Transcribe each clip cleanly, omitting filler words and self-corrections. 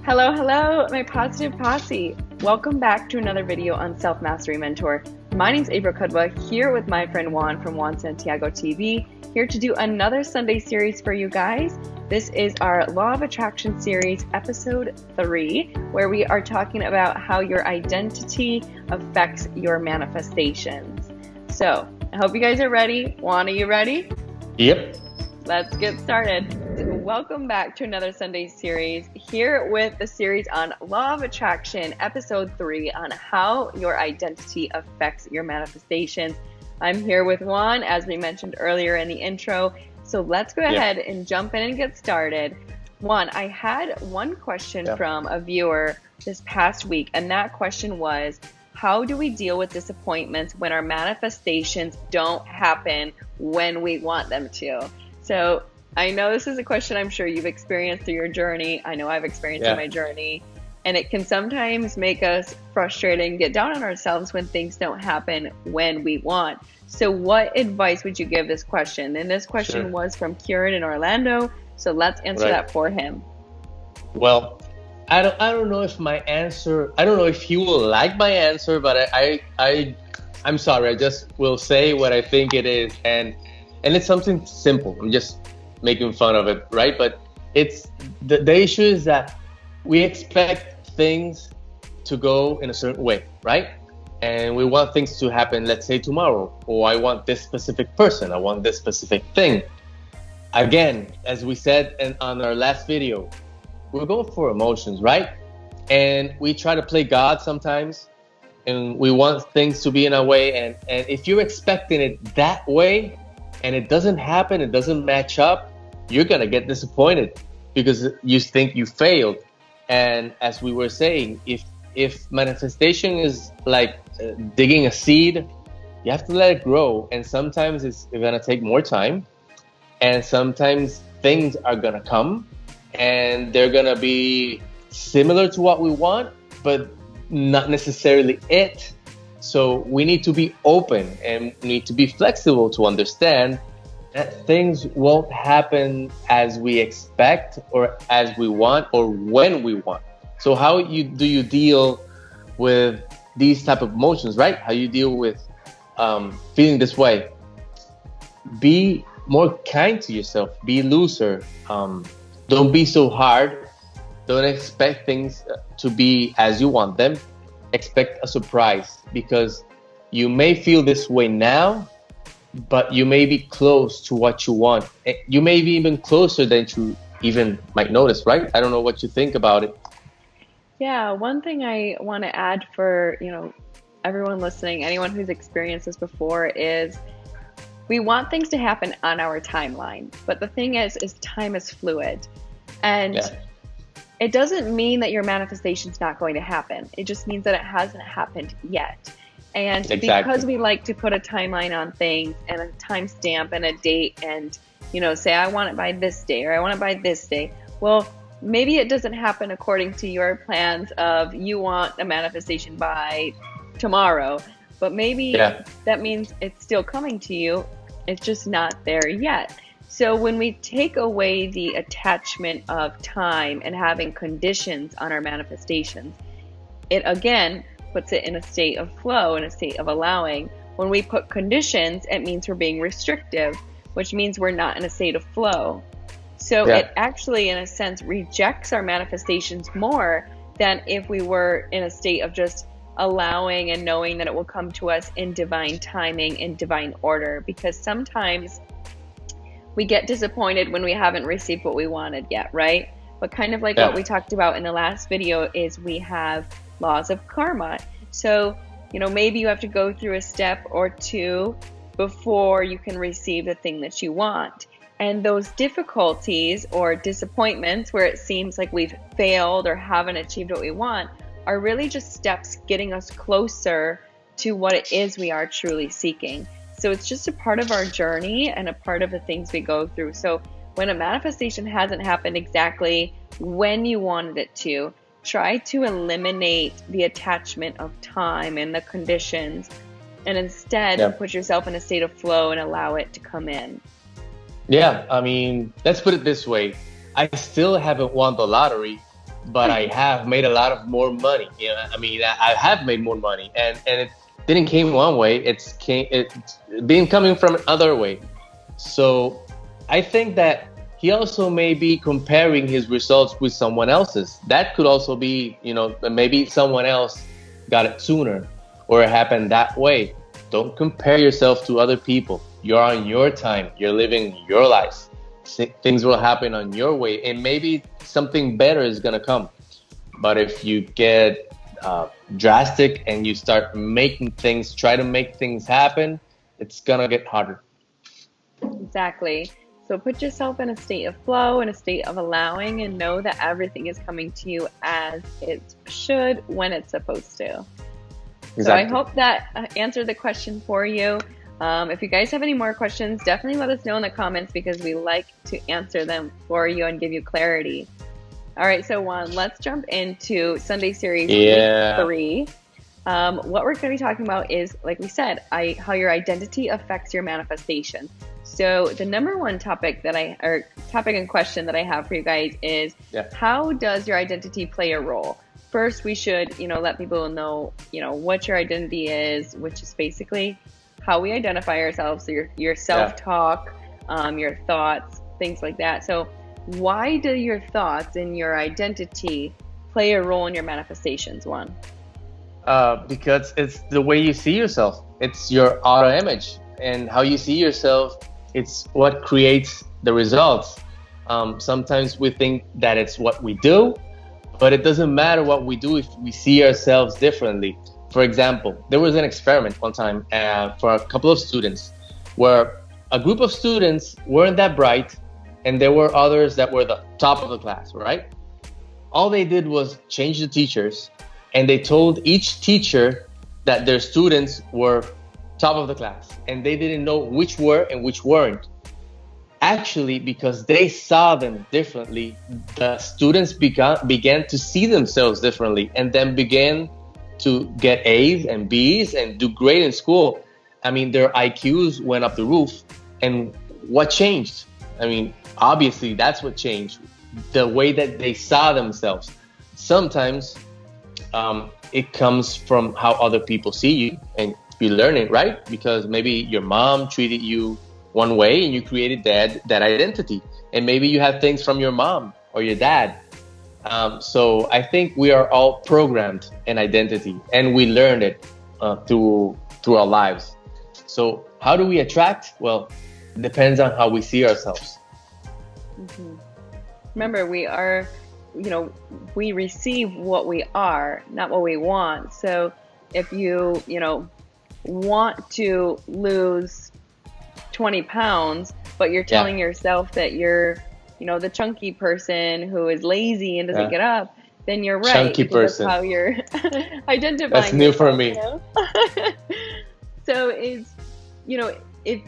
Hello, hello, my positive posse. Welcome back to another video on Self Mastery Mentor. My name's April Kudwa, here with my friend Juan from Juan Santiago TV, here to do another Sunday series for you guys. This is our Law of Attraction series, episode 3, where we are talking about how your identity affects your manifestations. So, I hope you guys are ready. Juan, are you ready? Yep. Let's get started. Welcome back to another Sunday series, here with the series on Law of Attraction, episode 3, on how your identity affects your manifestations. I'm here with Juan, as we mentioned earlier in the intro. So let's go ahead and jump in and get started. Juan, I had one question from a viewer this past week, and that question was, how do we deal with disappointments when our manifestations don't happen when we want them to? So I know this is a question I'm sure you've experienced through your journey. I know I've experienced in my journey. And it can sometimes make us frustrated and get down on ourselves when things don't happen when we want. So what advice would you give this question? And this question was from Kieran in Orlando. So let's answer that for him. Well, I don't know if my answer, I don't know if he will like my answer, but I'm sorry. I just will say what I think it is. And it's something simple. I'm just making fun of it, right? But it's the issue is that we expect things to go in a certain way, right? And we want things to happen, let's say tomorrow, or I want this specific person, I want this specific thing. Again, as we said on our last video, we're going for emotions, right? And we try to play God sometimes, and we want things to be in a way, and if you're expecting it that way, and it doesn't happen, it doesn't match up, you're gonna get disappointed because you think you failed. And as we were saying, if manifestation is like digging a seed, you have to let it grow. And sometimes it's gonna take more time, and sometimes things are gonna come and they're gonna be similar to what we want, but not necessarily it. So we need to be open and need to be flexible to understand that things won't happen as we expect or as we want or when we want. So how do you deal with these type of emotions, right? How you deal with feeling this way? Be more kind to yourself. Be looser. Don't be so hard. Don't expect things to be as you want them. Expect a surprise, because you may feel this way now, but you may be close to what you want. You may be even closer than you even might notice, right? I don't know what you think about it. Yeah, one thing I want to add for, everyone listening, anyone who's experienced this before, is we want things to happen on our timeline. But the thing is time is fluid. And it doesn't mean that your manifestation's not going to happen. It just means that it hasn't happened yet. And because we like to put a timeline on things and a timestamp and a date and, say I want it by this day or I want it by this day. Well, maybe it doesn't happen according to your plans of you want a manifestation by tomorrow, but maybe that means it's still coming to you. It's just not there yet. So when we take away the attachment of time and having conditions on our manifestations, it again puts it in a state of flow, in a state of allowing. When we put conditions, it means we're being restrictive, which means we're not in a state of flow. So it actually, in a sense, rejects our manifestations more than if we were in a state of just allowing and knowing that it will come to us in divine timing, in divine order. Because sometimes we get disappointed when we haven't received what we wanted yet, right? But kind of like what we talked about in the last video is we have laws of karma. So, maybe you have to go through a step or two before you can receive the thing that you want. And those difficulties or disappointments where it seems like we've failed or haven't achieved what we want are really just steps getting us closer to what it is we are truly seeking. So it's just a part of our journey and a part of the things we go through. So when a manifestation hasn't happened exactly when you wanted it to, try to eliminate the attachment of time and the conditions, and instead put yourself in a state of flow and allow it to come in. Yeah, I mean, let's put it this way. I still haven't won the lottery, but I have made a lot of more money. I mean, I have made more money, and it didn't came one way. It's been coming from another way. So I think that he also may be comparing his results with someone else's. That could also be, maybe someone else got it sooner, or it happened that way. Don't compare yourself to other people. You're on your time. You're living your life. Things will happen on your way, and maybe something better is going to come. But if you get drastic and you start try to make things happen, it's going to get harder. Exactly. So put yourself in a state of flow, in a state of allowing, and know that everything is coming to you as it should when it's supposed to. Exactly. So I hope that answered the question for you. If you guys have any more questions, definitely let us know in the comments, because we like to answer them for you and give you clarity. All right, so Juan, let's jump into Sunday series week 3. What we're going to be talking about is, like we said, how your identity affects your manifestation. So the number one topic and question that I have for you guys is, how does your identity play a role? First, we should, let people know, what your identity is, which is basically how we identify ourselves. So your self-talk, your thoughts, things like that. So why do your thoughts and your identity play a role in your manifestations, Juan? Because it's the way you see yourself. It's your auto image, and how you see yourself, it's what creates the results. Sometimes we think that it's what we do, but it doesn't matter what we do if we see ourselves differently. For example, there was an experiment one time for a couple of students, where a group of students weren't that bright, and there were others that were the top of the class, right? All they did was change the teachers, and they told each teacher that their students were top of the class, and they didn't know which were and which weren't. Actually, because they saw them differently, the students began to see themselves differently, and then began to get A's and B's and do great in school. I mean, their IQs went up the roof. And what changed? I mean, obviously, that's what changed. The way that they saw themselves. Sometimes it comes from how other people see you, and you learn it, right? Because maybe your mom treated you one way and you created that identity. And maybe you have things from your mom or your dad. So I think we are all programmed in identity, and we learned it through our lives. So how do we attract? Well, it depends on how we see ourselves. Mm-hmm. Remember, we are, we receive what we are, not what we want. So if you, want to lose 20 pounds, but you're telling yourself that you're, the chunky person who is lazy and doesn't get up, then you're right. Chunky person. That's how you're identifying. That's new for me. So it's, if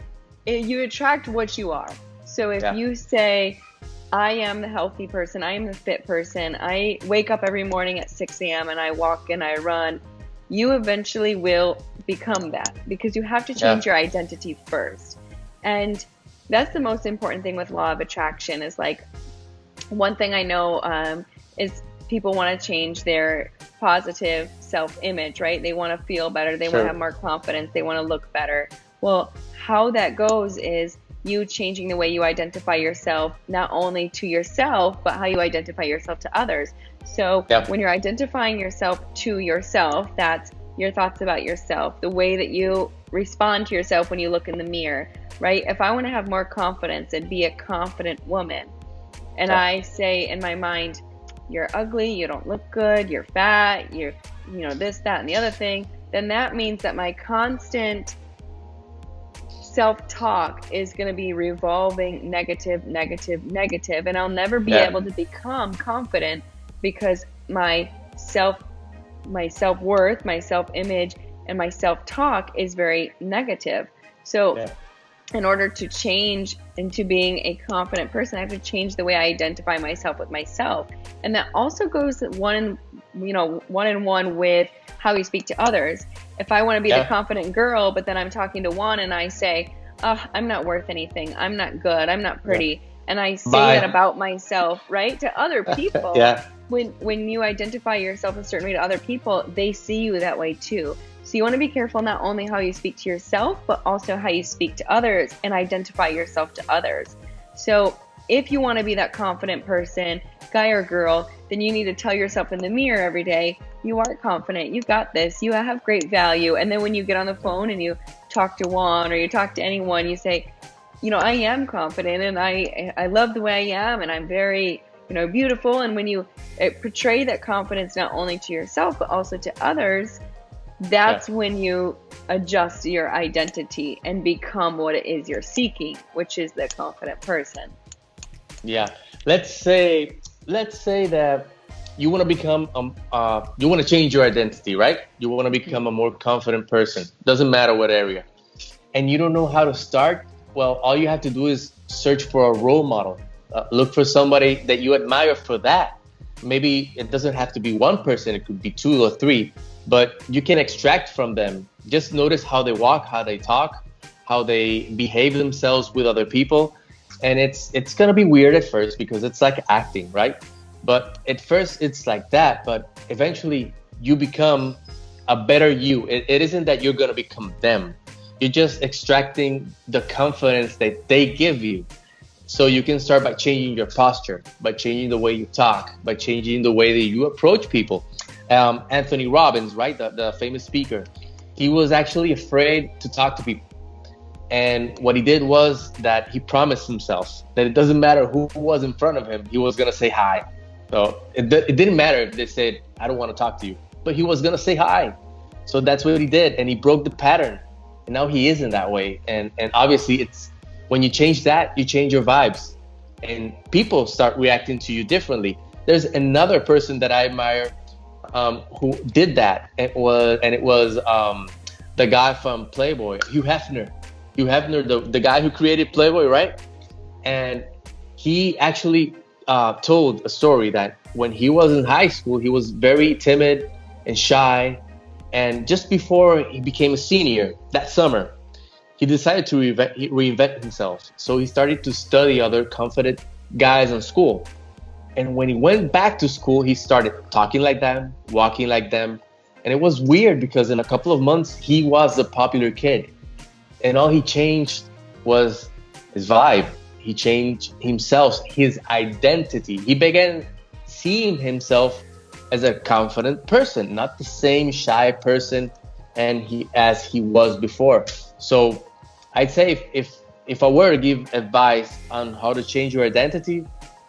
you attract what you are. So if you say, I am the healthy person, I am the fit person, I wake up every morning at 6 a.m. and I walk and I run, you eventually will become that, because you have to change your identity first. And that's the most important thing with law of attraction, is like, one thing I know is people want to change their positive self-image, right? They want to feel better. They want to have more confidence. They want to look better. Well, how that goes is you changing the way you identify yourself, not only to yourself, but how you identify yourself to others. So when you're identifying yourself to yourself, that's your thoughts about yourself, the way that you respond to yourself when you look in the mirror, right? If I want to have more confidence and be a confident woman, and I say in my mind, you're ugly, you don't look good, you're fat, you're, this, that, and the other thing, then that means that my constant self-talk is going to be revolving negative, negative, negative, and I'll never be able to become confident, because my self-worth, my self-image, and my self-talk is very negative. So in order to change into being a confident person, I have to change the way I identify myself with myself. And that also goes one in one with how we speak to others. If I want to be the confident girl, but then I'm talking to Juan and I say, oh, I'm not worth anything, I'm not good, I'm not pretty, and I say Bye. that about myself, right, to other people. Yeah. When you identify yourself a certain way to other people, they see you that way too. So you want to be careful not only how you speak to yourself, but also how you speak to others and identify yourself to others. So if you want to be that confident person, guy or girl, then you need to tell yourself in the mirror every day, you are confident, you got this, you have great value. And then when you get on the phone and you talk to Juan or you talk to anyone, you say, I am confident and I love the way I am and I'm very, beautiful. And when you portray that confidence not only to yourself, but also to others, that's when you adjust your identity and become what it is you're seeking, which is the confident person. Yeah. Let's say that you want to become you want to change your identity, right? You want to become a more confident person. Doesn't matter what area. And you don't know how to start. Well, all you have to do is search for a role model. Look for somebody that you admire for that. Maybe it doesn't have to be one person. It could be 2 or 3, but you can extract from them. Just notice how they walk, how they talk, how they behave themselves with other people. And it's going to be weird at first because it's like acting, right? But at first it's like that, but eventually you become a better you. It isn't that you're going to become them. You're just extracting the confidence that they give you. So you can start by changing your posture, by changing the way you talk, by changing the way that you approach people. Anthony Robbins, right, the famous speaker, he was actually afraid to talk to people. And what he did was that he promised himself that it doesn't matter who was in front of him, he was going to say hi. So it didn't matter if they said, I don't want to talk to you, but he was going to say hi. So that's what he did. And he broke the pattern. And now he isn't that way. And obviously it's when you change that, you change your vibes and people start reacting to you differently. There's another person that I admire who did that. It was the guy from Playboy, Hugh Hefner, the guy who created Playboy, right? And he actually told a story that when he was in high school, he was very timid and shy. And just before he became a senior that summer, he decided to reinvent himself. So he started to study other confident guys in school. And when he went back to school, he started talking like them, walking like them. And it was weird because in a couple of months, he was a popular kid. And all he changed was his vibe. He changed himself, his identity. He began seeing himself as a confident person, not the same shy person as he was before. So I'd say if I were to give advice on how to change your identity,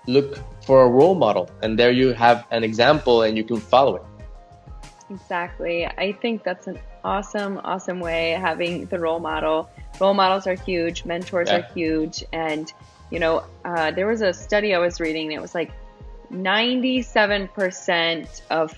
look for a role model. And there you have an example and you can follow it. Exactly. I think that's an awesome way, having the role model. Role models are huge. Mentors are huge. And, there was a study I was reading. It was like 97% of,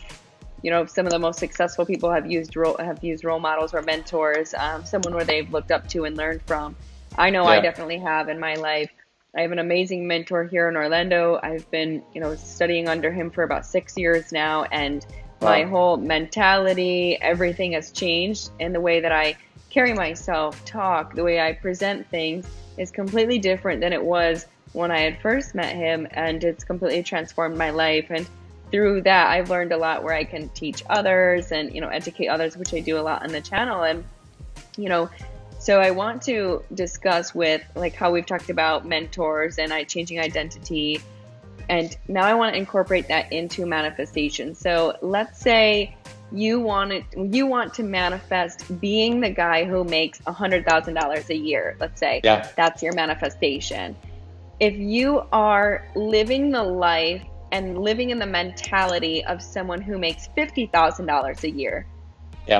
some of the most successful people have used role models or mentors, someone where they've looked up to and learned from. I know I definitely have in my life. I have an amazing mentor here in Orlando. I've been, studying under him for about 6 years now, and my whole mentality, everything has changed, and the way that I carry myself, talk, the way I present things is completely different than it was when I had first met him, and it's completely transformed my life. And through that, I've learned a lot where I can teach others and, educate others, which I do a lot on the channel. And, so I want to discuss with like how we've talked about mentors and changing identity. And now I want to incorporate that into manifestation. So let's say you want to manifest being the guy who makes $100,000 a year. Let's say that's your manifestation. If you are living the life and living in the mentality of someone who makes $50,000 a year,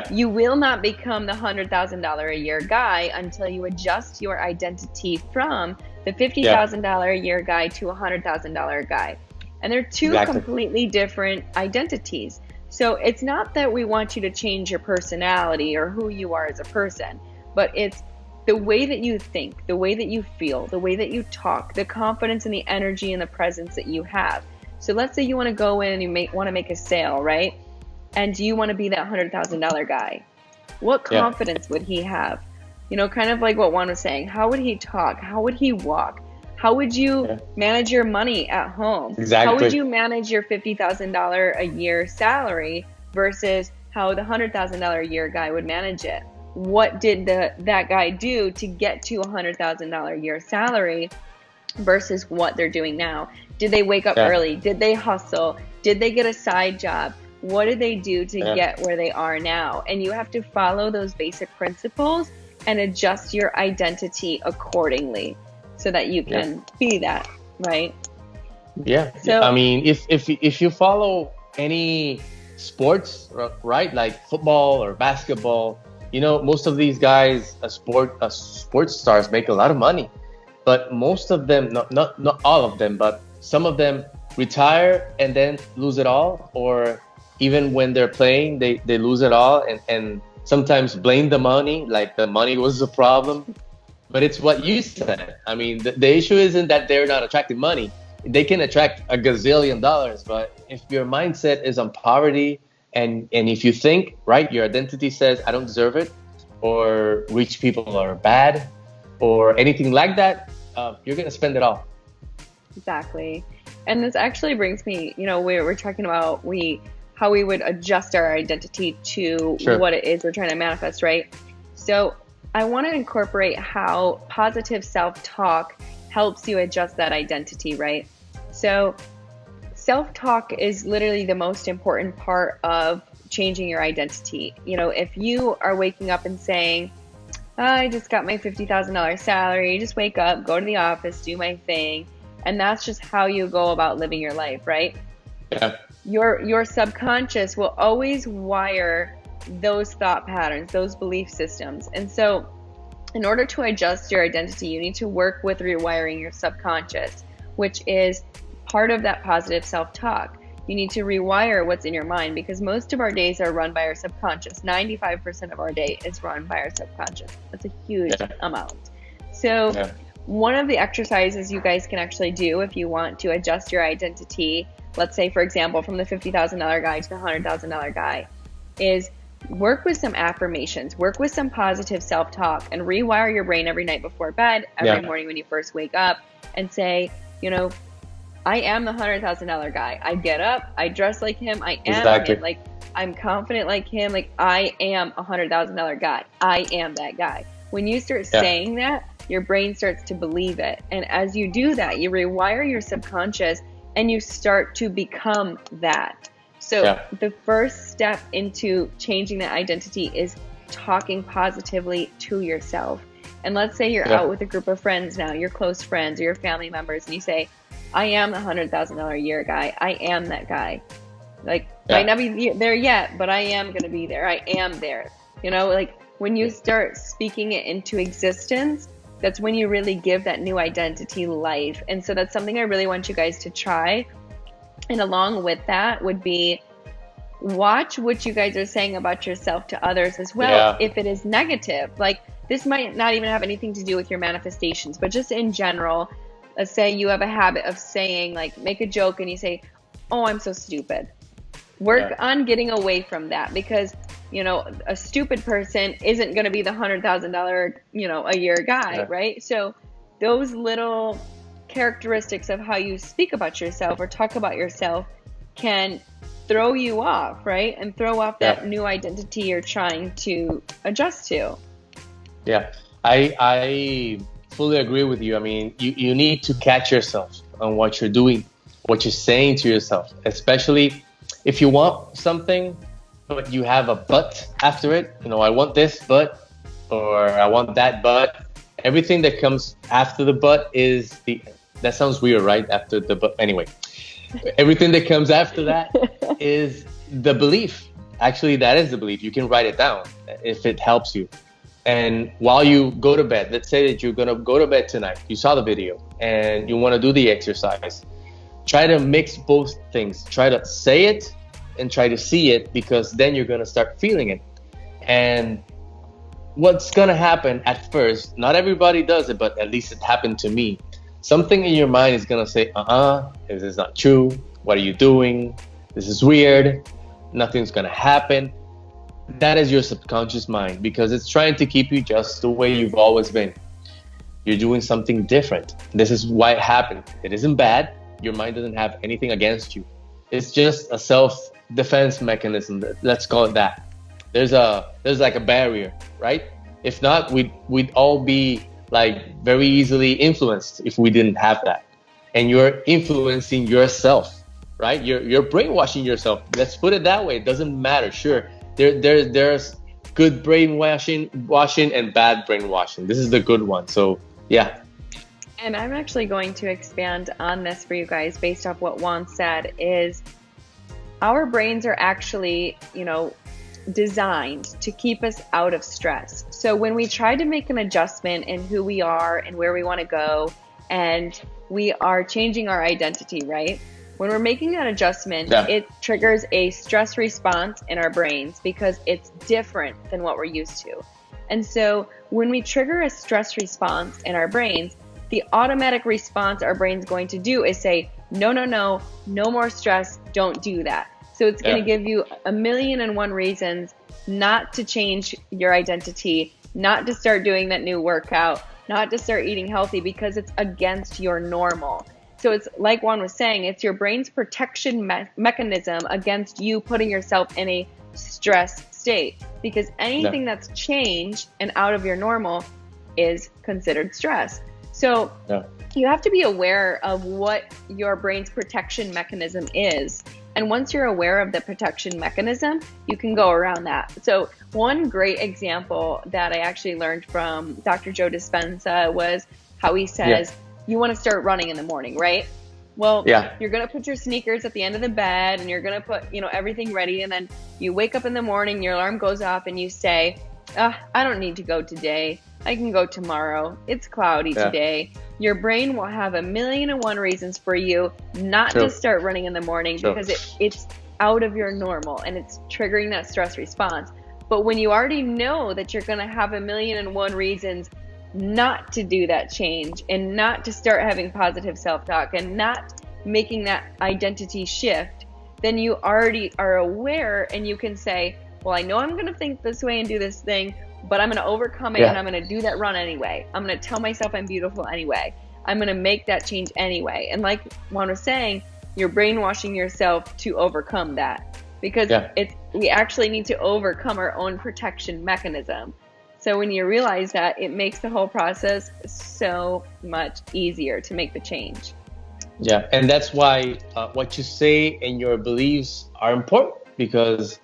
you will not become the $100,000 a year guy until you adjust your identity from the $50,000 a year guy to a $100,000 guy. And they're two completely different identities. So it's not that we want you to change your personality or who you are as a person, but it's the way that you think, the way that you feel, the way that you talk, the confidence and the energy and the presence that you have. So let's say you want to go in and you want to make a sale, right? And you want to be that $100,000 guy. What confidence would he have? Kind of like what Juan was saying. How would he talk? How would he walk? How would you manage your money at home? Exactly. How would you manage your $50,000 a year salary versus how the $100,000 a year guy would manage it? What did that guy do to get to $100,000 a year salary versus what they're doing now? Did they wake up early? Did they hustle? Did they get a side job? What did they do to get where they are now? And you have to follow those basic principles and adjust your identity accordingly so that you can be that, right? Yeah. So I mean, if you follow any sports, right, like football or basketball, you know, most of these guys, sports stars, make a lot of money, but most of them, not all of them, but some of them retire and then lose it all, or even when they're playing, they lose it all and sometimes blame the money, like the money was the problem. But it's what you said. I mean, the issue isn't that they're not attracting money. They can attract a gazillion dollars, but if your mindset is on poverty and if you think, right, your identity says, I don't deserve it, or rich people are bad, or anything like that, you're going to spend it all. Exactly. And this actually brings me, you know, we're talking about how we would adjust our identity to what it is we're trying to manifest, right? So I want to incorporate how positive self-talk helps you adjust that identity, right? So self-talk is literally the most important part of changing your identity. You know, if you are waking up and saying, I just got my $50,000 salary, just wake up, go to the office, do my thing, and that's just how you go about living your life, right? Yeah. Your subconscious will always wire those thought patterns, those belief systems. And so in order to adjust your identity, you need to work with rewiring your subconscious, which is part of that positive self-talk. You need to rewire what's in your mind, because most of our days are run by our subconscious. 95% of our day is run by our subconscious. That's a huge amount. So one of the exercises you guys can actually do if you want to adjust your identity, let's say, for example, from the $50,000 guy to the $100,000 guy, is work with some affirmations, work with some positive self-talk, and rewire your brain every night before bed, every morning when you first wake up, and say, you know, I am the $100,000 guy. I get up, I dress like him, I am him. Like, I'm confident like him. Like, I am a $100,000 guy. I am that guy. When you start saying that, your brain starts to believe it. And as you do that, you rewire your subconscious and you start to become that. So the first step into changing that identity is talking positively to yourself. And let's say you're out with a group of friends now, your close friends or your family members, and you say, I am the $100,000 a year guy. I am that guy. Like, might not be there yet, but I am going to be there. I am there. You know, like when you start speaking it into existence, that's when you really give that new identity life. And so that's something I really want you guys to try. And along with that would be watch what you guys are saying about yourself to others as well. If it is negative, like this might not even have anything to do with your manifestations, but just in general, let's say you have a habit of saying, like, make a joke and you say, oh, I'm so stupid. Work on getting away from that, because, you know, a stupid person isn't going to be the $100,000, you know, a year guy, right? So those little characteristics of how you speak about yourself or talk about yourself can throw you off, right? And throw off that new identity you're trying to adjust to. Yeah, I fully agree with you. I mean, you need to catch yourself on what you're doing, what you're saying to yourself, especially if you want something, but you have a but after it. You know, I want this but, or I want that but. Everything that comes after the but is that sounds weird, right? After the but. Anyway, everything that comes after that is the belief. Actually, that is the belief. You can write it down if it helps you. And while you go to bed, let's say that you're going to go to bed tonight, you saw the video and you want to do the exercise. Try to mix both things. Try to say it and try to see it, because then you're going to start feeling it. And what's going to happen at first, not everybody does it, but at least it happened to me. Something in your mind is going to say, this is not true. What are you doing? This is weird. Nothing's going to happen. That is your subconscious mind, because it's trying to keep you just the way you've always been. You're doing something different. This is why it happened. It isn't bad. Your mind doesn't have anything against you. It's just a self-defense mechanism. Let's call it that. There's like a barrier, right? If not, we'd all be like very easily influenced if we didn't have that. And you're influencing yourself, right? You're brainwashing yourself. Let's put it that way. It doesn't matter. Sure, there's good brainwashing and bad brainwashing. This is the good one. So yeah. And I'm actually going to expand on this for you guys based off what Juan said is our brains are actually, designed to keep us out of stress. So when we try to make an adjustment in who we are and where we want to go, and we are changing our identity, right? When we're making that adjustment, it triggers a stress response in our brains because it's different than what we're used to. And so when we trigger a stress response in our brains, the automatic response our brain's going to do is say, no more stress, don't do that. So it's going to give you 1,000,001 reasons not to change your identity, not to start doing that new workout, not to start eating healthy because it's against your normal. So it's like Juan was saying, it's your brain's protection mechanism against you putting yourself in a stress state, because anything that's changed and out of your normal is considered stress. So you have to be aware of what your brain's protection mechanism is. And once you're aware of the protection mechanism, you can go around that. So one great example that I actually learned from Dr. Joe Dispenza was how he says, you want to start running in the morning, right? Well, you're going to put your sneakers at the end of the bed and you're going to put, everything ready. And then you wake up in the morning, your alarm goes off and you say, I don't need to go today. I can go tomorrow. It's cloudy today. Your brain will have 1,000,001 reasons for you not to start running in the morning because it's out of your normal and it's triggering that stress response. But when you already know that you're going to have 1,000,001 reasons not to do that change and not to start having positive self-talk and not making that identity shift, then you already are aware and you can say, well, I know I'm going to think this way and do this thing, but I'm going to overcome it and I'm going to do that run anyway. I'm going to tell myself I'm beautiful anyway. I'm going to make that change anyway. And like Juan was saying, you're brainwashing yourself to overcome that because we actually need to overcome our own protection mechanism. So when you realize that, it makes the whole process so much easier to make the change. Yeah, and that's why what you say and your beliefs are important, because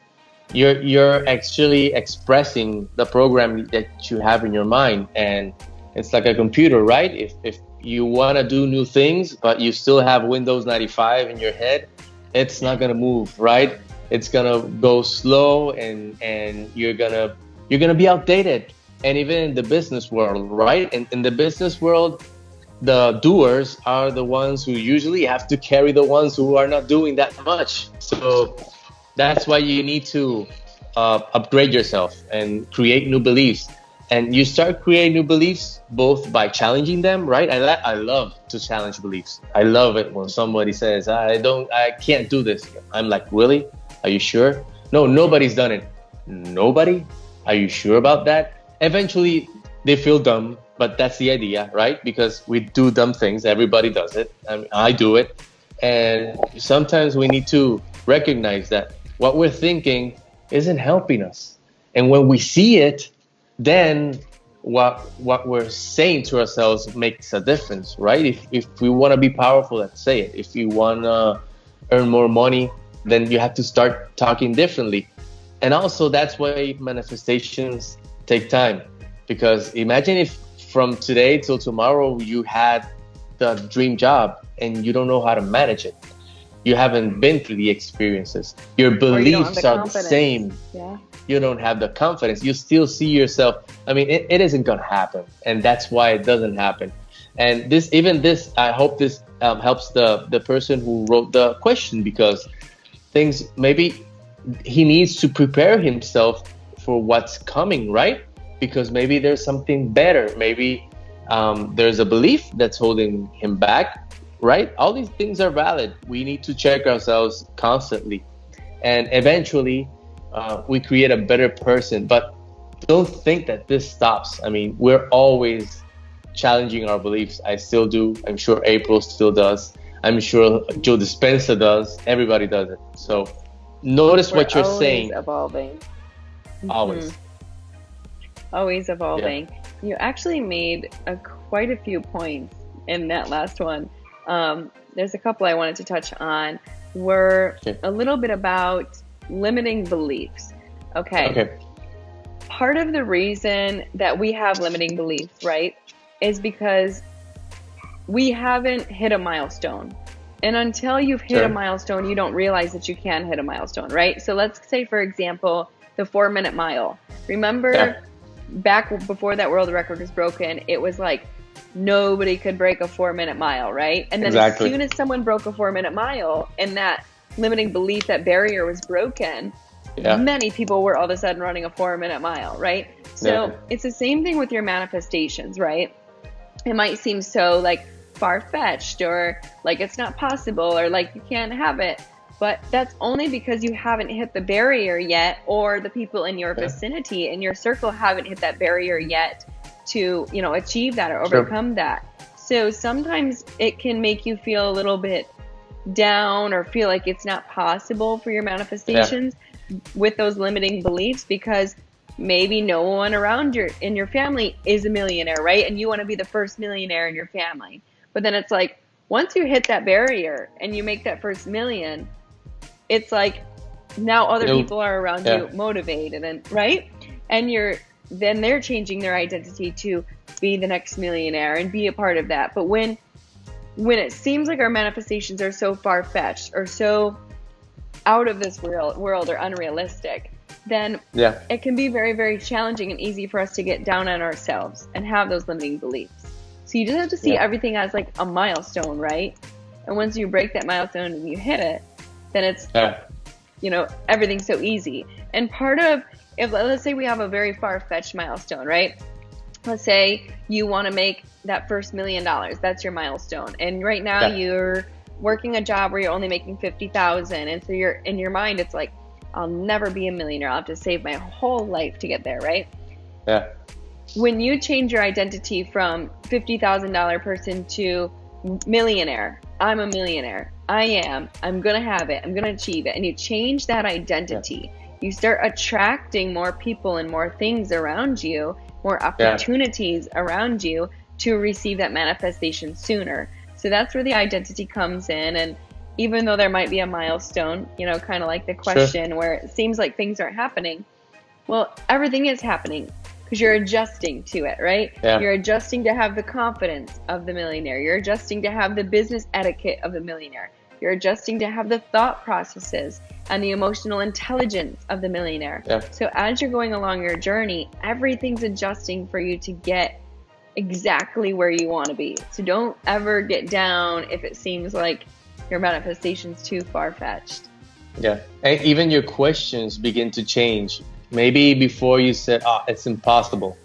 you're actually expressing the program that you have in your mind. And it's like a computer, right? If you want to do new things but you still have Windows 95 in your head, it's not going to move, right? It's going to go slow and you're going to be outdated. And even in the business world, right? In the business world, the doers are the ones who usually have to carry the ones who are not doing that much. So that's why you need to upgrade yourself and create new beliefs. And you start creating new beliefs both by challenging them, right? I love to challenge beliefs. I love it when somebody says, I can't do this. I'm like, really? Are you sure? No, nobody's done it. Nobody? Are you sure about that? Eventually, they feel dumb, but that's the idea, right? Because we do dumb things. Everybody does it. I do it. And sometimes we need to recognize that what we're thinking isn't helping us. And when we see it, then what we're saying to ourselves makes a difference, right? If we want to be powerful, let's say it. If you want to earn more money, then you have to start talking differently. And also, that's why manifestations take time. Because imagine if from today till tomorrow you had the dream job and you don't know how to manage it. You haven't been through the experiences. Your beliefs are the same. Yeah. You don't have the confidence. You still see yourself. I mean, it isn't going to happen. And that's why it doesn't happen. And this, I hope this helps the person who wrote the question, because maybe he needs to prepare himself for what's coming, right? Because maybe there's something better. Maybe there's a belief that's holding him back. Right? All these things are valid. We need to check ourselves constantly. And eventually, we create a better person. But don't think that this stops. I mean, we're always challenging our beliefs. I still do. I'm sure April still does. I'm sure Joe Dispenza does. Everybody does it. So notice We're what you're always saying. evolving. Always. Always evolving. You actually made quite a few points in that last one. There's a couple I wanted to touch on. Were a little bit about limiting beliefs. Okay. Part of the reason that we have limiting beliefs, right, is because we haven't hit a milestone. And until you've hit a milestone, you don't realize that you can hit a milestone, right? So let's say, for example, the 4-minute mile. Remember back before that world record was broken, it was like nobody could break a 4-minute mile, right? And then as soon as someone broke a 4-minute mile and that limiting belief, that barrier was broken, many people were all of a sudden running a 4-minute mile, right? So it's the same thing with your manifestations, right? It might seem so like far-fetched or like it's not possible or like you can't have it, but that's only because you haven't hit the barrier yet, or the people in your vicinity, in your circle, haven't hit that barrier yet to, you know, achieve that or overcome that. So sometimes it can make you feel a little bit down or feel like it's not possible for your manifestations with those limiting beliefs, because maybe no one around in your family is a millionaire, right? And you want to be the first millionaire in your family. But then it's like, once you hit that barrier and you make that first million, it's like now other people are around you motivated, and right? And then they're changing their identity to be the next millionaire and be a part of that. But when it seems like our manifestations are so far-fetched or so out of this world or unrealistic, then it can be very, very challenging and easy for us to get down on ourselves and have those limiting beliefs. So you just have to see everything as like a milestone, right? And once you break that milestone and you hit it, then it's, you know, everything's so easy. And part of, let's say we have a very far-fetched milestone, right? Let's say you want to make that first $1 million. That's your milestone. And right now you're working a job where you're only making $50,000. And so you're in your mind, it's like, I'll never be a millionaire. I'll have to save my whole life to get there, right? Yeah. When you change your identity from $50,000 person to millionaire, I'm a millionaire. I'm going to have it. I'm going to achieve it. And you change that identity. You start attracting more people and more things around you, more opportunities around you to receive that manifestation sooner. So that's where the identity comes in. And even though there might be a milestone, you know, kind of like the question where it seems like things aren't happening, well, everything is happening because you're adjusting to it, right? You're adjusting to have the confidence of the millionaire. You're adjusting to have the business etiquette of the millionaire. You're adjusting to have the thought processes and the emotional intelligence of the millionaire. So as you're going along your journey, everything's adjusting for you to get exactly where you want to be. So don't ever get down if it seems like your manifestation's too far-fetched. And even your questions begin to change. Maybe before you said, it's impossible.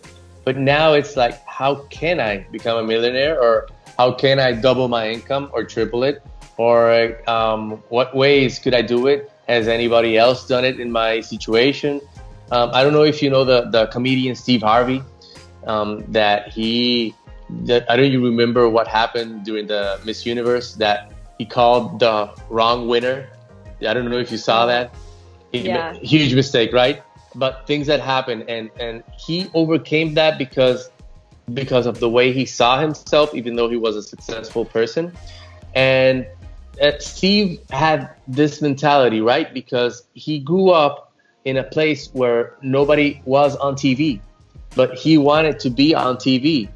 But now it's like, how can I become a millionaire? Or how can I double my income or triple it? Or what ways could I do it? Has anybody else done it in my situation? I don't know if you know the comedian Steve Harvey, that I don't even remember what happened during the Miss Universe, that he called the wrong winner. I don't know if you saw that. Huge mistake, right? But things that happened, and he overcame that because of the way he saw himself, even though he was a successful person. And Steve had this mentality, right? Because he grew up in a place where nobody was on TV, but he wanted to be on TV.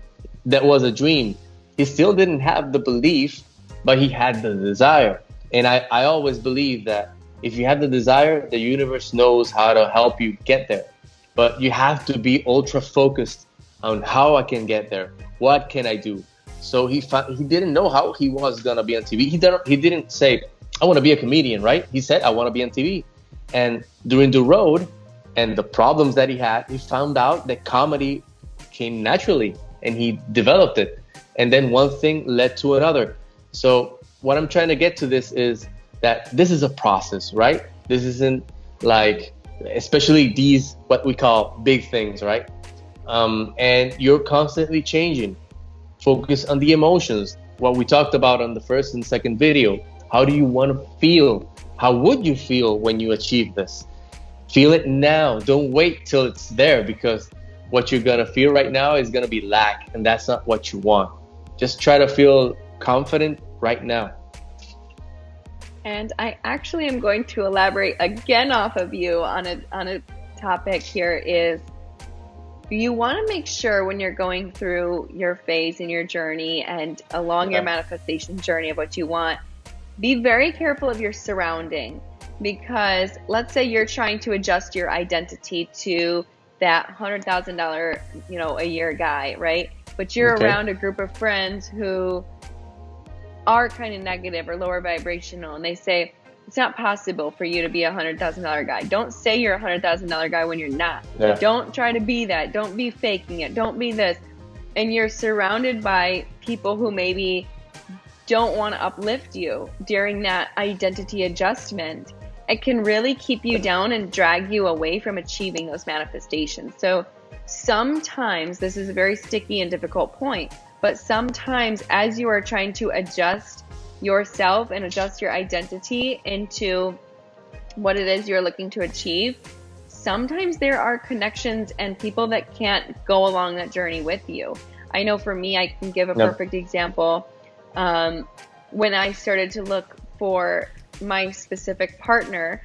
That was a dream. He still didn't have the belief, but he had the desire. And I always believe that if you have the desire, the universe knows how to help you get there. But you have to be ultra focused on how I can get there. What can I do? So he didn't know how he was going to be on TV. He didn't say, I want to be a comedian, right? He said, I want to be on TV. And during the road and the problems that he had, he found out that comedy came naturally and he developed it. And then one thing led to another. So what I'm trying to get to this is that this is a process, right? This isn't like, especially these, what we call big things, right? And you're constantly changing. focus on the emotions, what we talked about on the first and second video. How do you want to feel? How would you feel when you achieve this? Feel it now. Don't wait till it's there, because what you're going to feel right now is going to be lack, and that's not what you want. Just try to feel confident right now. And I actually am going to elaborate again off of you on a topic here is you want to make sure when you're going through your phase in your journey and along your manifestation journey of what you want, be very careful of your surrounding, because let's say you're trying to adjust your identity to that $100,000, a year guy, right? But you're around a group of friends who are kind of negative or lower vibrational, and they say it's not possible for you to be a $100,000 guy. Don't say you're a $100,000 guy when you're not. Yeah. Don't try to be that. Don't be faking it. Don't be this. And you're surrounded by people who maybe don't want to uplift you during that identity adjustment. It can really keep you down and drag you away from achieving those manifestations. So sometimes, this is a very sticky and difficult point, but sometimes as you are trying to adjust yourself and adjust your identity into what it is you're looking to achieve, sometimes there are connections and people that can't go along that journey with you. I know for me, I can give a perfect example. When I started to look for my specific partner,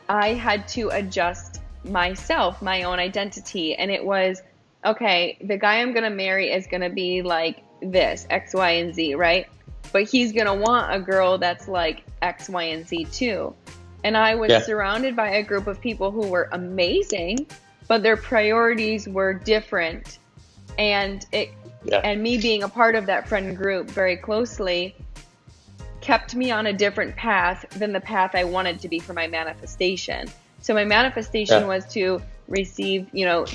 I had to adjust myself, my own identity. And it was, okay, the guy I'm going to marry is going to be like this, X, Y, and Z, right? But he's going to want a girl that's like X, Y, and Z too. And I was surrounded by a group of people who were amazing, but their priorities were different. And and me being a part of that friend group very closely kept me on a different path than the path I wanted to be for my manifestation. So my manifestation was to receive,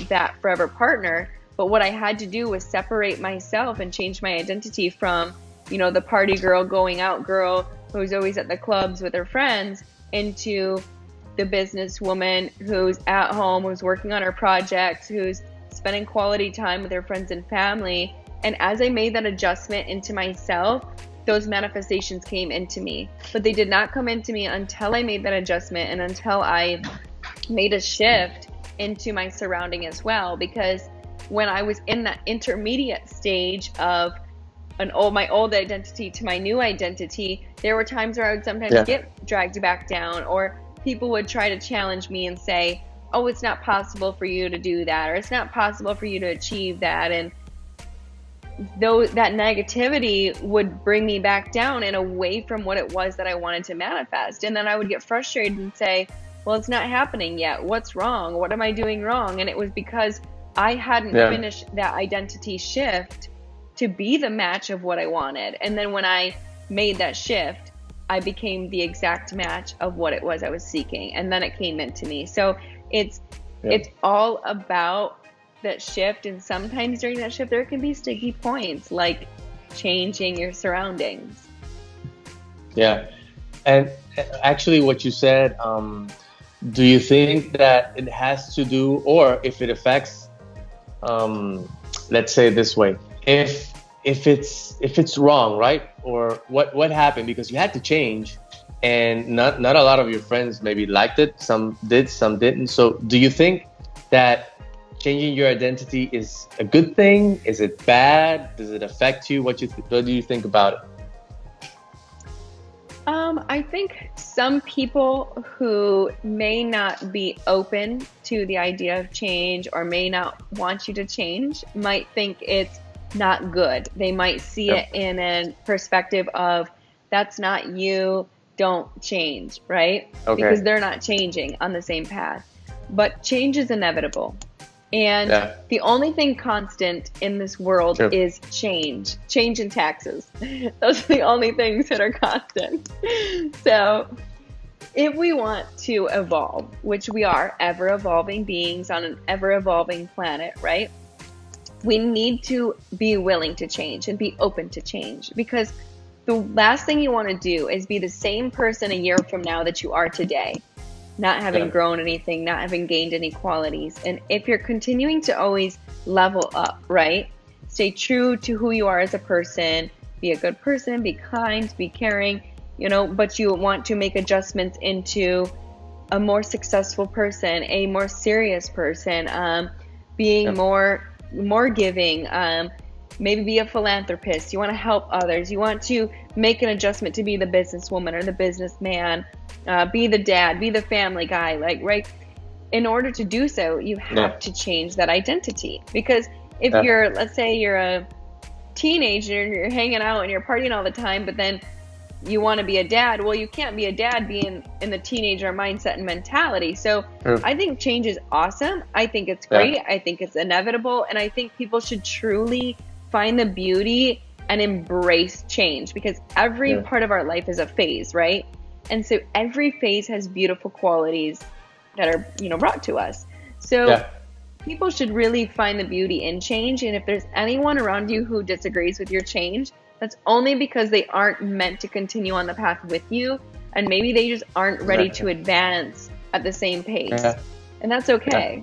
that forever partner. But what I had to do was separate myself and change my identity from, the party girl, going out girl who's always at the clubs with her friends, into the businesswoman who's at home, who's working on her projects, who's spending quality time with her friends and family. And as I made that adjustment into myself, those manifestations came into me. But they did not come into me until I made that adjustment and until I made a shift into my surrounding as well. Because when I was in that intermediate stage of my old identity to my new identity, there were times where I would sometimes get dragged back down, or people would try to challenge me and say, oh, it's not possible for you to do that, or it's not possible for you to achieve that. And that negativity would bring me back down and away from what it was that I wanted to manifest. And then I would get frustrated and say, well, it's not happening yet. What's wrong? What am I doing wrong? And it was because I hadn't finished that identity shift to be the match of what I wanted. And then when I made that shift, I became the exact match of what it was I was seeking. And then it came into me. So it's all about that shift. And sometimes during that shift, there can be sticky points, like changing your surroundings. Yeah. And actually what you said, do you think that it has to do, or if it affects, let's say it this way, if it's wrong, right? Or what happened? Because you had to change, and not a lot of your friends maybe liked it. Some did, some didn't. So do you think that changing your identity is a good thing? Is it bad? Does it affect you? What do you think about it? I think some people who may not be open to the idea of change, or may not want you to change, might think it's not good. They might see it in a perspective of, that's not you, don't change, right? Okay. Because they're not changing on the same path. But change is inevitable. And the only thing constant in this world is change and taxes. Those are the only things that are constant. So if we want to evolve, which we are ever evolving beings on an ever evolving planet, right? We need to be willing to change and be open to change, because the last thing you want to do is be the same person a year from now that you are today, not having grown anything, not having gained any qualities. And if you're continuing to always level up, right? stay true to who you are as a person, be a good person, be kind, be caring, but you want to make adjustments into a more successful person, a more serious person, being more giving, maybe be a philanthropist. You want to help others. You want to make an adjustment to be the businesswoman or the businessman, be the dad, be the family guy, right? In order to do so, you have to change that identity. Because if let's say you're a teenager and you're hanging out and you're partying all the time, but then you want to be a dad, well, you can't be a dad being in the teenager mindset and mentality. So I think change is awesome. I think it's great. I think it's inevitable. And I think people should truly find the beauty and embrace change, because every part of our life is a phase, right? And so every phase has beautiful qualities that are, brought to us. So people should really find the beauty in change. And if there's anyone around you who disagrees with your change, that's only because they aren't meant to continue on the path with you. And maybe they just aren't ready to advance at the same pace. And that's okay.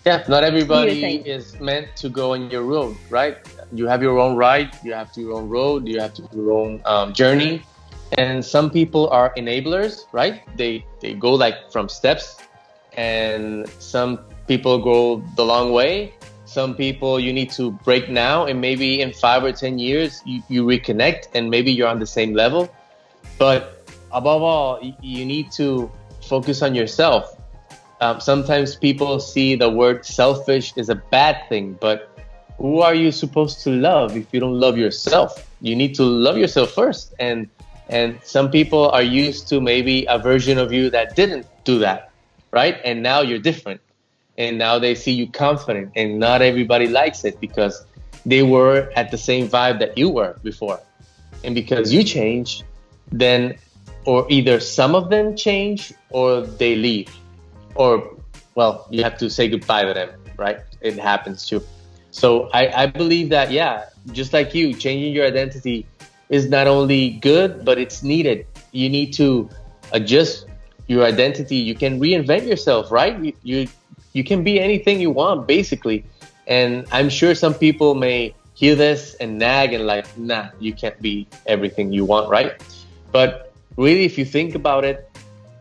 Not everybody is meant to go on your road, right? You have your own ride, you have your own road, you have your own journey. And some people are enablers, right? They go like from steps, and some people go the long way. Some people you need to break now, and maybe in 5 or 10 years you reconnect, and maybe you're on the same level. But above all, you need to focus on yourself. Sometimes people see the word selfish is a bad thing, but who are you supposed to love if you don't love yourself? You need to love yourself first. And some people are used to maybe a version of you that didn't do that, right? And now you're different. And now they see you confident, and not everybody likes it because they were at the same vibe that you were before. And because you change, then, or either some of them change or they leave. Or, well, you have to say goodbye to them, right? It happens too. So I believe that, just like you, changing your identity is not only good, but it's needed. You need to adjust your identity. You can reinvent yourself, right? You can be anything you want, basically. And I'm sure some people may hear this and nag and like, nah, you can't be everything you want, right? But really, if you think about it,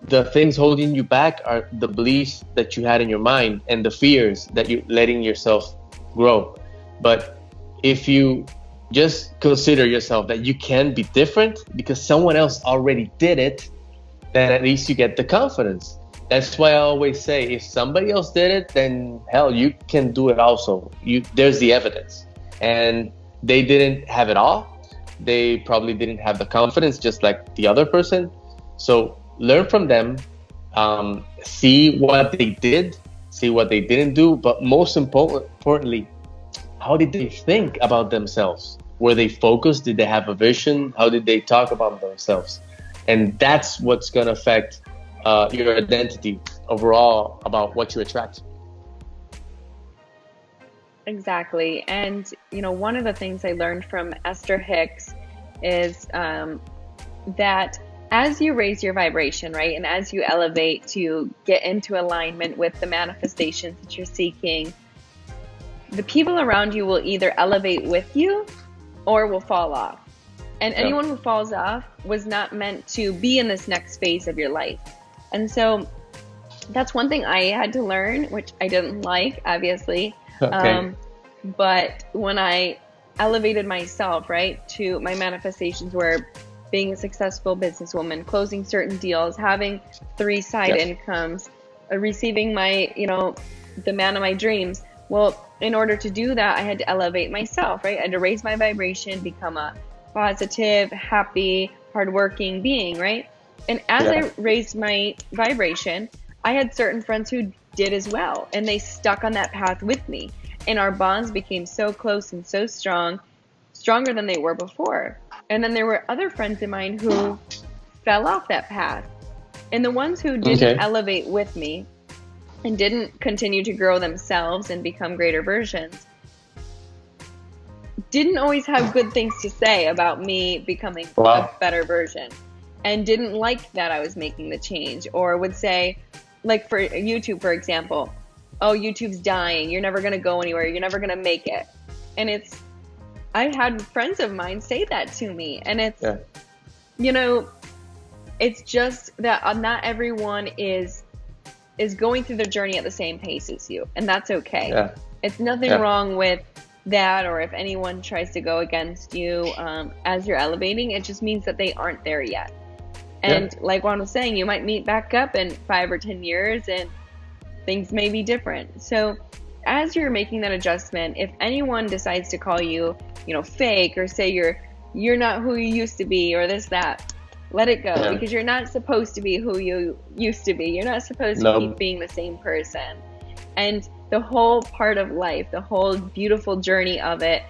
the things holding you back are the beliefs that you had in your mind and the fears that you're letting yourself grow. But if you just consider yourself that you can be different because someone else already did it, then at least you get the confidence. That's why I always say, if somebody else did it, then hell, you can do it also. There's the evidence. And they didn't have it all. They probably didn't have the confidence just like the other person. So learn from them, see what they did, see what they didn't do, but most importantly, how did they think about themselves? Were they focused? Did they have a vision? How did they talk about themselves? And that's what's going to affect your identity overall about what you attract. Exactly. And, one of the things I learned from Esther Hicks is that as you raise your vibration, right, and as you elevate to get into alignment with the manifestations that you're seeking, the people around you will either elevate with you or will fall off. And anyone who falls off was not meant to be in this next phase of your life. And so that's one thing I had to learn, which I didn't like, obviously. But when I elevated myself, right, to my manifestations were being a successful businesswoman, closing certain deals, having 3 side incomes, receiving my, the man of my dreams. Well, in order to do that, I had to elevate myself, right? I had to raise my vibration, become a positive, happy, hardworking being, right? And as I raised my vibration, I had certain friends who did as well, and they stuck on that path with me. And our bonds became so close and so strong, stronger than they were before. And then there were other friends of mine who fell off that path. And the ones who didn't elevate with me and didn't continue to grow themselves and become greater versions didn't always have good things to say about me becoming a better version, and didn't like that I was making the change, or would say, like for YouTube, for example, oh, YouTube's dying. You're never going to go anywhere. You're never going to make it. And I've had friends of mine say that to me, and it's, Yeah. you know, it's just that not everyone is going through their journey at the same pace as you, and that's okay. Yeah. It's nothing wrong with that, or if anyone tries to go against you as you're elevating, it just means that they aren't there yet. And like Juan was saying, you might meet back up in 5 or 10 years and things may be different. So as you're making that adjustment, if anyone decides to call you, fake, or say you're not who you used to be, or this, that, let it go, because you're not supposed to be who you used to be. You're not supposed to keep being the same person. And the whole part of life, the whole beautiful journey of it,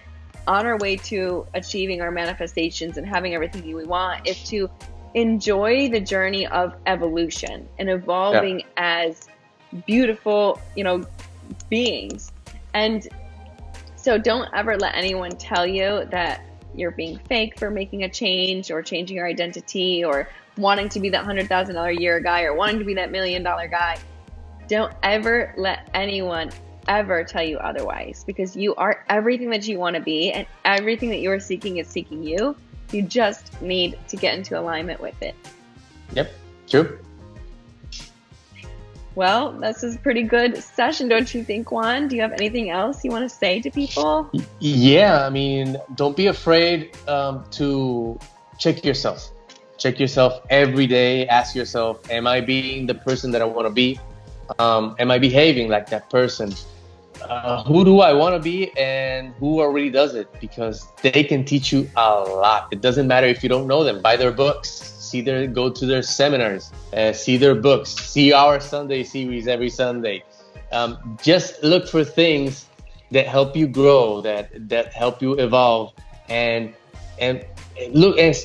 on our way to achieving our manifestations and having everything we want, is to enjoy the journey of evolution and evolving as beautiful, beings. And so don't ever let anyone tell you that you're being fake for making a change or changing your identity or wanting to be that $100,000 a year guy or wanting to be that $1 million guy. Don't ever let anyone ever tell you otherwise, because you are everything that you want to be, and everything that you are seeking is seeking you. You just need to get into alignment with it. Yep, true. Well, this is a pretty good session, don't you think, Juan? Do you have anything else you want to say to people? Yeah, I mean, don't be afraid to check yourself. Check yourself every day. Ask yourself, am I being the person that I want to be? Am I behaving like that person? Who do I want to be, and who already does it? Because they can teach you a lot. It doesn't matter if you don't know them. Buy their books. Go to their seminars, see their books, see our Sunday series every Sunday. Just look for things that help you grow, that help you evolve, and look and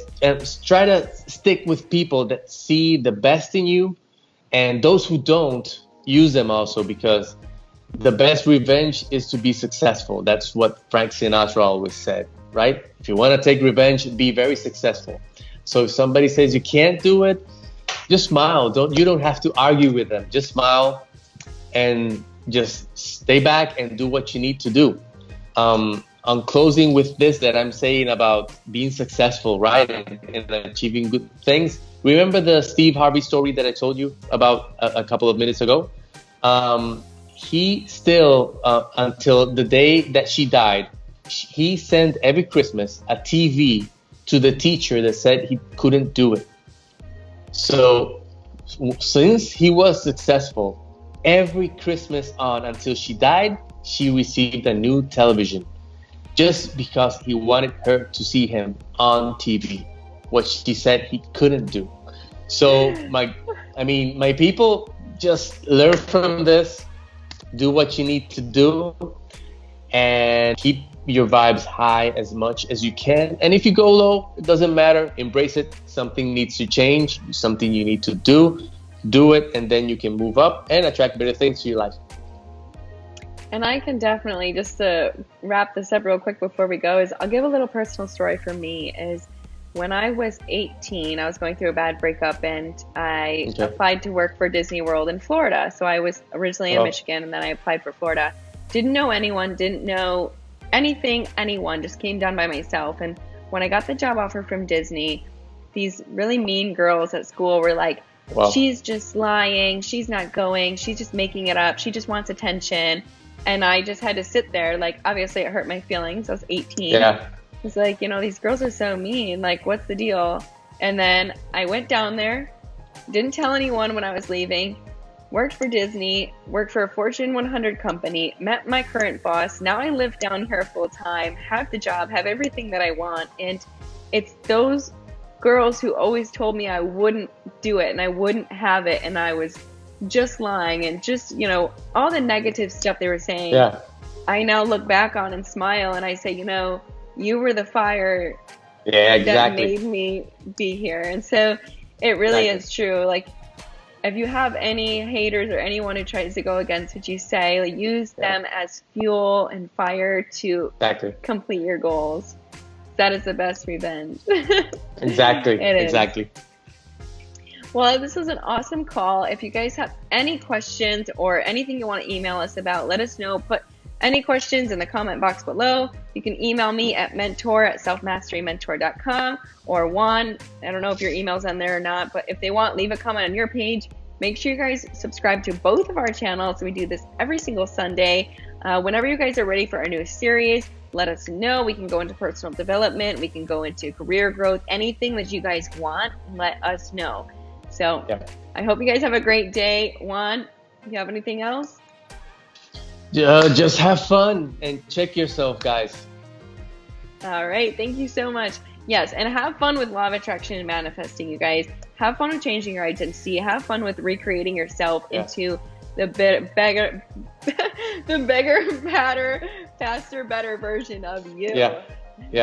try to stick with people that see the best in you, and those who don't, use them also, because the best revenge is to be successful. That's what Frank Sinatra always said, right? If you want to take revenge, be very successful. So if somebody says you can't do it, just smile. You don't have to argue with them. Just smile and just stay back and do what you need to do. I'm closing with this that I'm saying about being successful, right? And achieving good things. Remember the Steve Harvey story that I told you about a couple of minutes ago? He still, until the day that she died, he sent every Christmas a TV to the teacher that said he couldn't do it. So since he was successful, every Christmas on until she died, she received a new television, just because he wanted her to see him on TV, what she said he couldn't do. So my people, just learn from this, do what you need to do, and keep your vibes high as much as you can. And if you go low, it doesn't matter. Embrace it. Something needs to change, something you need to do it, and then you can move up and attract better things to your life. And I can definitely, just to wrap this up real quick before we go, is I'll give a little personal story for me. Is when I was 18, I was going through a bad breakup, and I applied to work for Disney World in Florida. So I was originally in Michigan, and then I applied for Florida. Didn't know anyone, didn't know anyone, just came down by myself. And when I got the job offer from Disney, these really mean girls at school were like, she's just lying, she's not going, she's just making it up, she just wants attention. And I just had to sit there, like, obviously it hurt my feelings. I was 18. It's like, these girls are so mean, like, what's the deal? And then I went down there, didn't tell anyone when I was leaving, worked for Disney, worked for a Fortune 100 company, met my current boss. Now I live down here full time, have the job, have everything that I want. And it's those girls who always told me I wouldn't do it and I wouldn't have it, and I was just lying, and just, all the negative stuff they were saying. I now look back on and smile, and I say, you were the fire that made me be here. And so it really is true. Like, if you have any haters or anyone who tries to go against what you say, like, use them as fuel and fire to complete your goals. That is the best revenge. Exactly. Well, this was an awesome call. If you guys have any questions or anything you want to email us about, let us know. Put any questions in the comment box below. You can email me at mentor@selfmasterymentor.com, or Juan, I don't know if your email's on there or not, but if they want, leave a comment on your page. Make sure you guys subscribe to both of our channels. We do this every single Sunday. Whenever you guys are ready for our new series, let us know. We can go into personal development. We can go into career growth. Anything that you guys want, let us know. So I hope you guys have a great day. Juan, do you have anything else? Just have fun and check yourself, guys. All right. Thank you so much. Yes. And have fun with law of attraction and manifesting, you guys. Have fun with changing your identity. Have fun with recreating yourself into the bigger, badder, faster, better version of you. Yeah.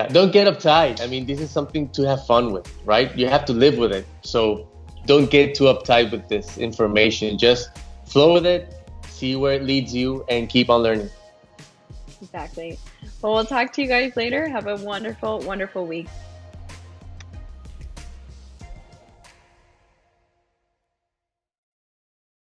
Don't get uptight. I mean, this is something to have fun with, right? You have to live with it. So don't get too uptight with this information. Just flow with it, see where it leads you, and keep on learning. Exactly. Well, we'll talk to you guys later. Have a wonderful, wonderful week.